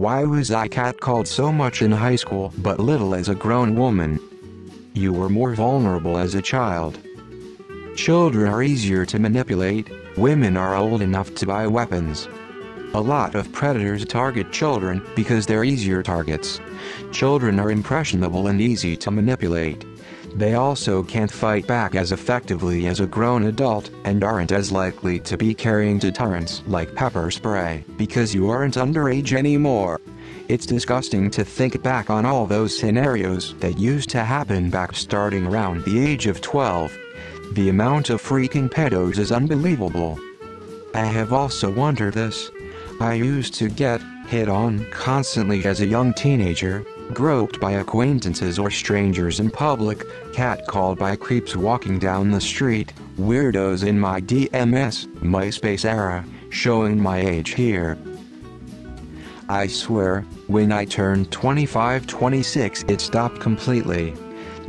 Why was I catcalled so much in high school but little as a grown woman? You were more vulnerable as a child. Children are easier to manipulate, women are old enough to buy weapons. A lot of predators target children because they're easier targets. Children are impressionable and easy to manipulate. They also can't fight back as effectively as a grown adult, and aren't as likely to be carrying deterrents like pepper spray, because you aren't underage anymore. It's disgusting to think back on all those scenarios that used to happen back starting around the age of 12. The amount of freaking pedos is unbelievable. I have also wondered this. I used to get hit on constantly as a young teenager, groped by acquaintances or strangers in public, catcalled by creeps walking down the street, weirdos in my DMS, MySpace era, showing my age here. I swear, when I turned 25-26 it stopped completely.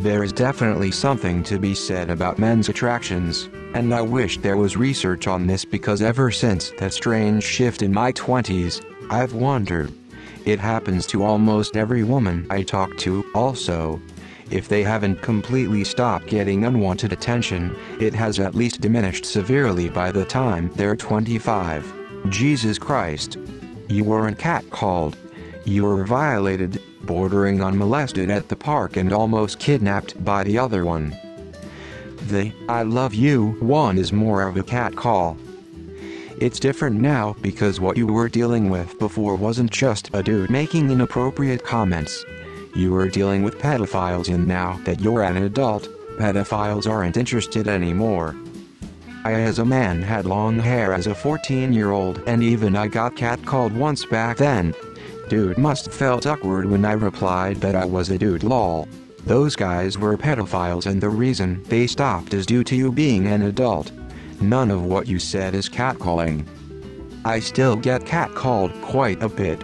There is definitely something to be said about men's attractions, and I wish there was research on this, because ever since that strange shift in my 20s, I've wondered. It happens to almost every woman I talk to, also. If they haven't completely stopped getting unwanted attention, it has at least diminished severely by the time they're 25. Jesus Christ. You weren't catcalled. You were violated, bordering on molested at the park, and almost kidnapped by the other one. The "I love you" one is more of a catcall. It's different now because what you were dealing with before wasn't just a dude making inappropriate comments. You were dealing with pedophiles, and now that you're an adult, pedophiles aren't interested anymore. I as a man had long hair as a 14-year-old, and even I got catcalled once back then. Dude must felt awkward when I replied that I was a dude, lol. Those guys were pedophiles, and the reason they stopped is due to you being an adult. None of what you said is catcalling. I still get catcalled quite a bit,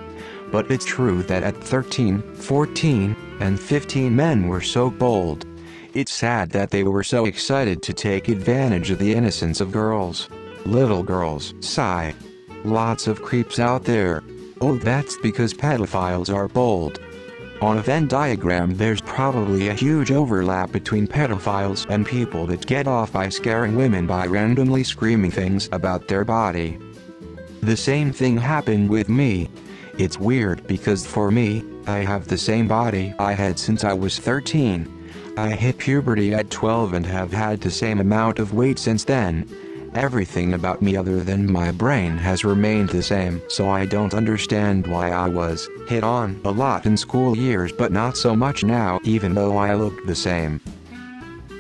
but it's true that at 13, 14, and 15 men were so bold. It's sad that they were so excited to take advantage of the innocence of girls. Little girls, sigh. Lots of creeps out there. Oh, that's because pedophiles are bold. On a Venn diagram there's probably a huge overlap between pedophiles and people that get off by scaring women by randomly screaming things about their body. The same thing happened with me. It's weird because for me, I have the same body I had since I was 13. I hit puberty at 12 and have had the same amount of weight since then. Everything about me other than my brain has remained the same, so I don't understand why I was hit on a lot in school years but not so much now, even though I looked the same.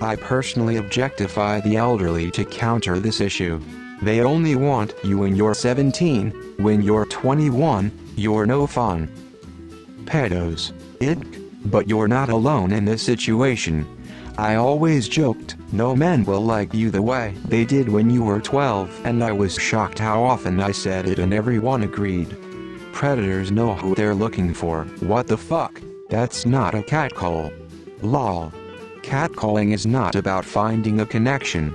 I personally objectify the elderly to counter this issue. They only want you when you're 17, when you're 21, you're no fun. Pedos. Ick. But you're not alone in this situation. I always joked, no men will like you the way they did when you were 12, and I was shocked how often I said it and everyone agreed. Predators know who they're looking for. What the fuck? That's not a catcall. Lol. Catcalling is not about finding a connection.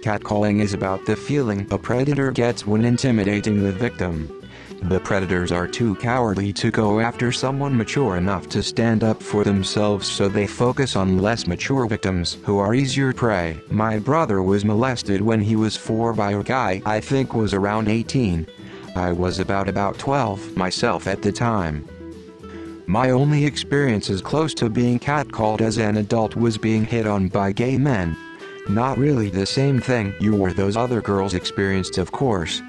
Catcalling is about the feeling a predator gets when intimidating the victim. The predators are too cowardly to go after someone mature enough to stand up for themselves, so they focus on less mature victims who are easier prey. My brother was molested when he was 4 by a guy I think was around 18. I was about 12 myself at the time. My only experience as close to being catcalled as an adult was being hit on by gay men. Not really the same thing you or those other girls experienced, of course.